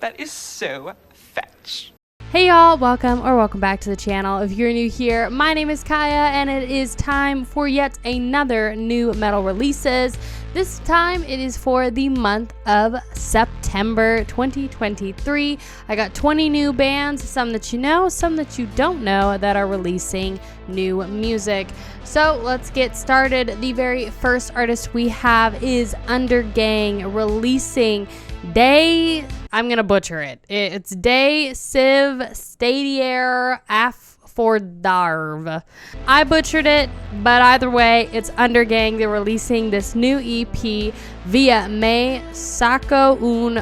That is so fetch. Hey y'all, welcome back to the channel. If you're new here, my name is Kaiya and it is time for yet another new metal releases. This time it is for the month of September 2023. I got 20 new bands, some that you know, some that you don't know, that are releasing new music. So let's get started. The very first artist we have is Undergang, releasing Day, I'm gonna butcher it. It's Day Civ Stadier Affordarv. I butchered it, but either way, it's Undergang. They're releasing this new EP via Me Saco Un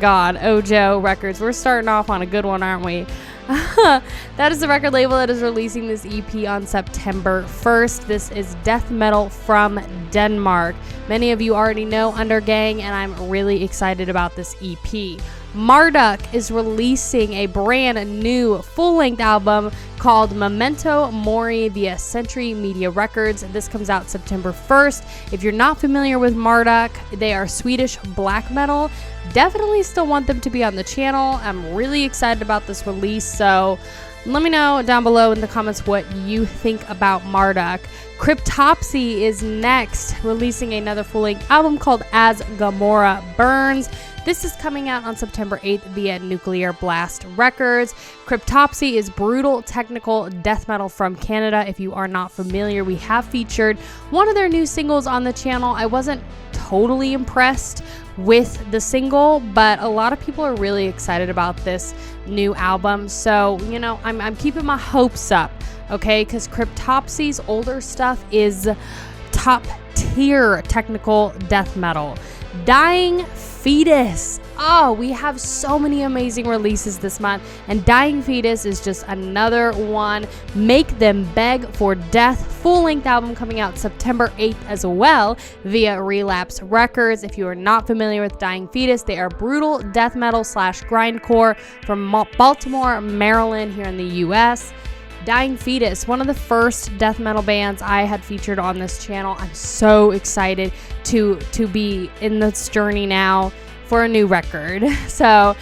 Ojo Records. We're starting off on a good one, aren't we? That is the record label that is releasing this EP on September 1st. This is death metal from Denmark. Many of you already know Undergang, and I'm really excited about this EP. Marduk is releasing a brand new full-length album called Memento Mori via Century Media Records. This comes out September 1st. If you're not familiar with Marduk, they are Swedish black metal. Definitely still want them to be on the channel. I'm really excited about this release, so let me know down below in the comments what you think about Marduk. Cryptopsy is next, releasing another full-length album called As Gamora Burns. This is coming out on September 8th via Nuclear Blast Records. Cryptopsy is brutal technical death metal from Canada. If you are not familiar, we have featured one of their new singles on the channel. I wasn't totally impressed with the single, but a lot of people are really excited about this new album. So, you know, I'm keeping my hopes up, okay? Because Cryptopsy's older stuff is top tier technical death metal. Dying Fetus. Oh, we have so many amazing releases this month, and Dying Fetus is just another one. Make Them Beg for Death, full-length album coming out September 8th as well via Relapse Records. If you are not familiar with Dying Fetus, they are brutal death metal / grindcore from Baltimore, Maryland, here in the US. Dying Fetus, one of the first death metal bands I had featured on this channel. I'm so excited to be in this journey now for a new record. So,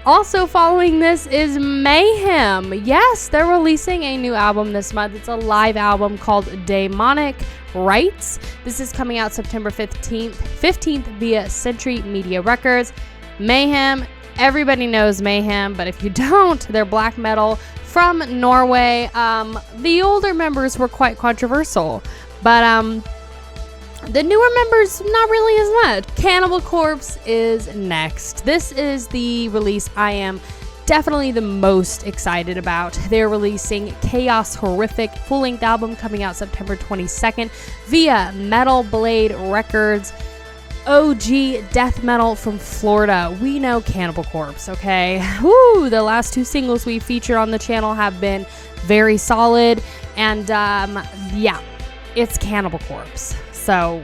also following this is Mayhem. Yes, they're releasing a new album this month. It's a live album called Demonic Rites. This is coming out September 15th via Century Media Records. Mayhem, everybody knows Mayhem, but if you don't, they're black metal from Norway. The older members were quite controversial, but the newer members, not really as much. Cannibal Corpse is next. This is the release I am definitely the most excited about. They're releasing Chaos Horrific, full-length album coming out September 22nd via Metal Blade Records. OG death metal from Florida. We know Cannibal Corpse, okay? Woo! The last two singles we featured on the channel have been very solid, and yeah, it's Cannibal Corpse. So,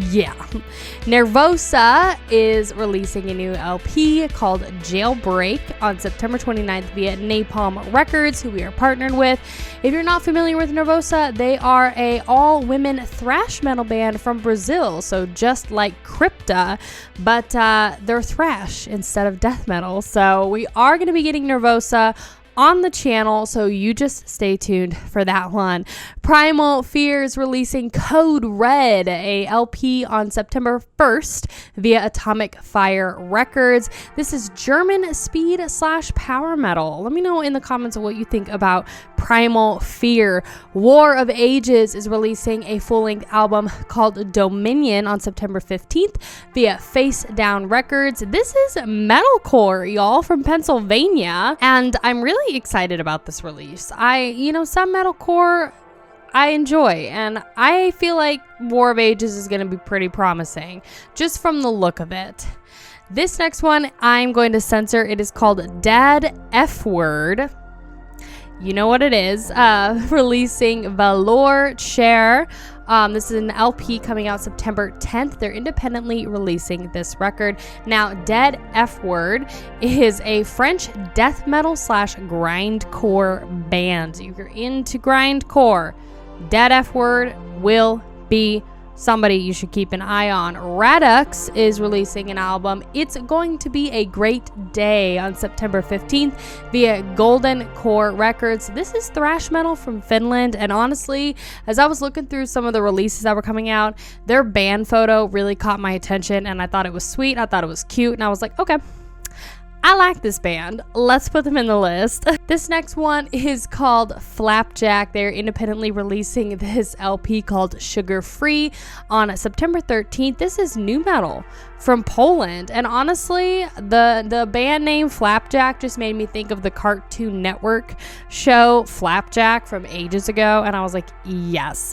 yeah. Nervosa is releasing a new LP called Jailbreak on September 29th via Napalm Records, who we are partnered with. If you're not familiar with Nervosa, they are a all-women thrash metal band from Brazil, so just like Crypta, but they're thrash instead of death metal. So we are going to be getting Nervosa on the channel, so you just stay tuned for that one. Primal Fear is releasing Code Red, a LP on September 1st via Atomic Fire Records. This is German speed / power metal. Let me know in the comments what you think about Primal Fear. War of Ages is releasing a full-length album called Dominion on September 15th via Face Down Records. This is metalcore, y'all, from Pennsylvania, and I'm really excited about this release. Some metalcore I enjoy, and I feel like War of Ages is going to be pretty promising just from the look of it. This next one I'm going to censor. It is called Dead F Word. You know what it is. Releasing Valor Chair. This is an LP coming out September 10th. They're independently releasing this record. Now, Dead F Word is a French death metal / grindcore band. If you're into grindcore, Dead F Word will be somebody you should keep an eye on. Radux is releasing an album. It's going to be a great day on September 15th via Golden Core Records. This is thrash metal from Finland, and honestly, as I was looking through some of the releases that were coming out, their band photo really caught my attention, and I thought it was sweet. I thought it was cute, and I was like, okay, I like this band. Let's put them in the list. This next one is called Flapjack. They're independently releasing this LP called Sugar Free on September 13th. This is new metal from Poland. And honestly, the band name Flapjack just made me think of the Cartoon Network show Flapjack from ages ago. And I was like, yes.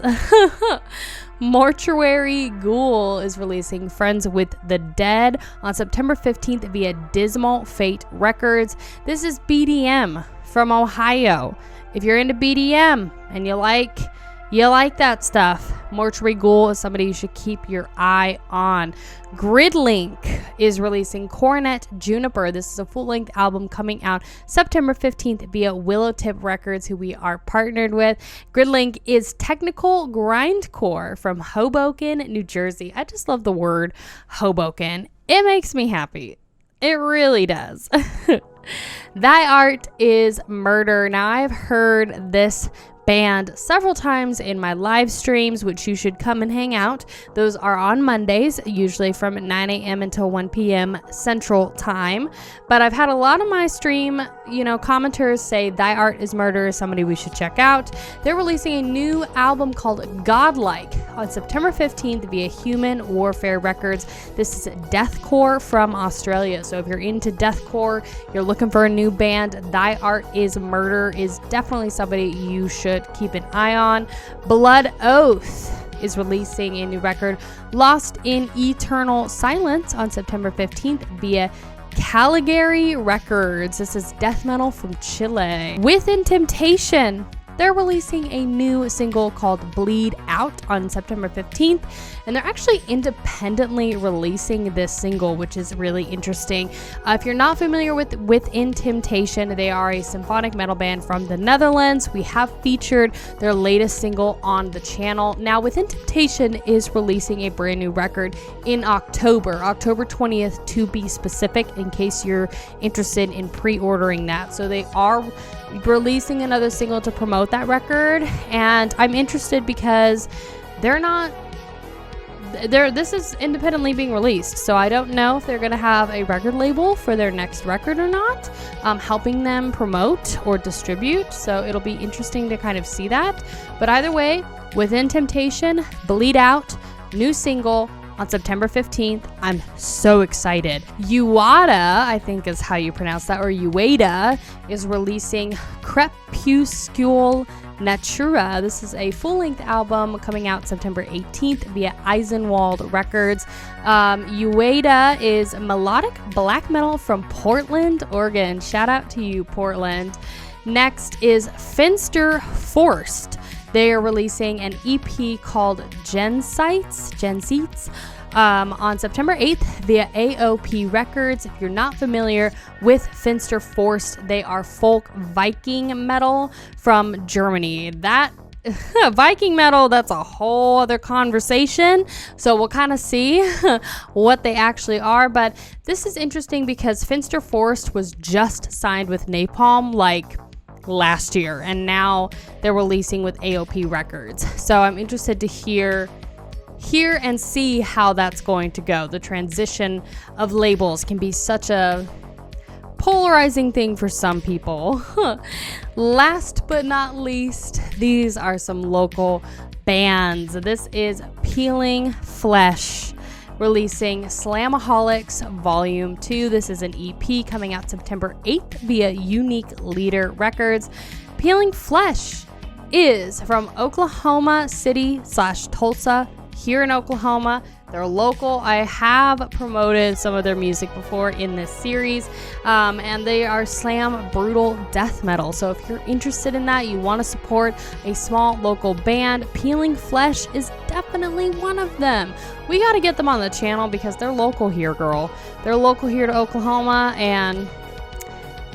Mortuary Ghoul is releasing Friends with the Dead on September 15th via Dismal Fate Records. This is BDM from Ohio. If you're into BDM and you like that stuff, Mortuary Ghoul is somebody you should keep your eye on. Gridlink is releasing Coronet Juniper. This is a full-length album coming out September 15th via Willowtip Records, who we are partnered with. Gridlink is technical grindcore from Hoboken, New Jersey. I just love the word Hoboken. It makes me happy. It really does. Thy Art is Murder. Now, I've heard this band several times in my live streams, which you should come and hang out. Those are on Mondays, usually from 9 a.m. until 1 p.m. Central Time. But I've had a lot of my stream, commenters say Thy Art is Murder is somebody we should check out. They're releasing a new album called Godlike on September 15th via Human Warfare Records. This is deathcore from Australia. So if you're into deathcore, you're looking for a new band, Thy Art is Murder is definitely somebody you should keep an eye on. Blood Oath is releasing a new record, Lost in Eternal Silence, on September 15th via Caligari Records. This is death metal from Chile. Within Temptation, they're releasing a new single called Bleed Out on September 15th, and they're actually independently releasing this single, which is really interesting. If you're not familiar with Within Temptation, they are a symphonic metal band from the Netherlands. We have featured their latest single on the channel. Now, Within Temptation is releasing a brand new record in October 20th to be specific, in case you're interested in pre-ordering that. So they are releasing another single to promote that record, and I'm interested because this is independently being released, so I don't know if they're going to have a record label for their next record or not, helping them promote or distribute, so it'll be interesting to kind of see that. But either way, Within Temptation, Bleed Out, new single on September 15th. I'm so excited. Uada, I think is how you pronounce that, or Uada, is releasing Crepuscule Natura. This is a full-length album coming out September 18th via Eisenwald Records. Uada is melodic black metal from Portland, Oregon. Shout out to you, Portland. Next is Finster Forced. They are releasing an EP called Gensites on September 8th via AOP Records. If you're not familiar with Finster Forced, they are folk Viking metal from Germany. That Viking metal, that's a whole other conversation, so we'll kind of see what they actually are. But this is interesting because Finster Forced was just signed with Napalm last year, and now they're releasing with AOP Records. So I'm interested to hear and see how that's going to go. The transition of labels can be such a polarizing thing for some people. Last but not least, these are some local bands. This is Peeling Flesh, releasing Slamaholics Volume 2. This is an EP coming out September 8th via Unique Leader Records. Peeling Flesh is from Oklahoma City / Tulsa, here in Oklahoma. They're local. I have promoted some of their music before in this series, and they are slam brutal death metal. So if you're interested in that, you want to support a small local band, Peeling Flesh is definitely one of them. We got to get them on the channel because they're local here, girl. They're local here to Oklahoma, and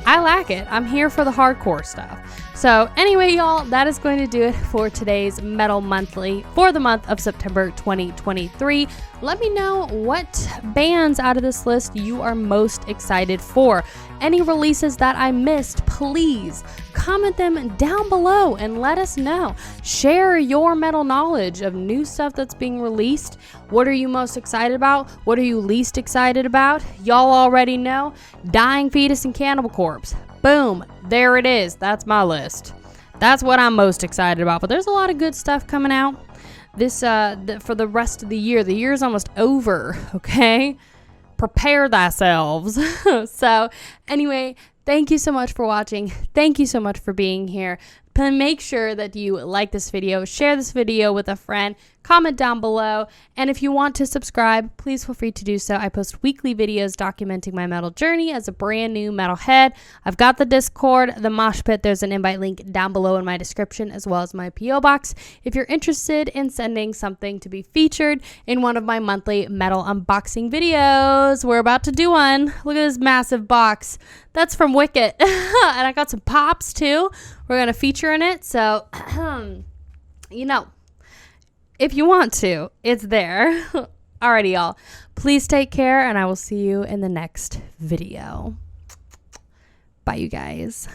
I like it. I'm here for the hardcore stuff. So anyway, y'all, that is going to do it for today's Metal Monthly for the month of September 2023. Let me know what bands out of this list you are most excited for. Any releases that I missed, please comment them down below and let us know. Share your metal knowledge of new stuff that's being released. What are you most excited about? What are you least excited about? Y'all already know. Dying Fetus and Cannibal Corpse. Boom. There it is. That's my list. That's what I'm most excited about. But there's a lot of good stuff coming out this for the rest of the year. The year's almost over, okay? Prepare thyselves. So anyway, thank you so much for watching. Thank you so much for being here. Make sure that you like this video, share this video with a friend, comment down below, and if you want to subscribe, please feel free to do so. I post weekly videos documenting my metal journey as a brand new metalhead. I've got the Discord, the Mosh Pit. There's an invite link down below in my description, as well as my P.O. box if you're interested in sending something to be featured in one of my monthly metal unboxing videos. We're about to do one. Look at this massive box. That's from Wicket. And I got some pops too. We're going to feature in it. So, you know, if you want to, it's there. Alrighty, y'all. Please take care, and I will see you in the next video. Bye, you guys.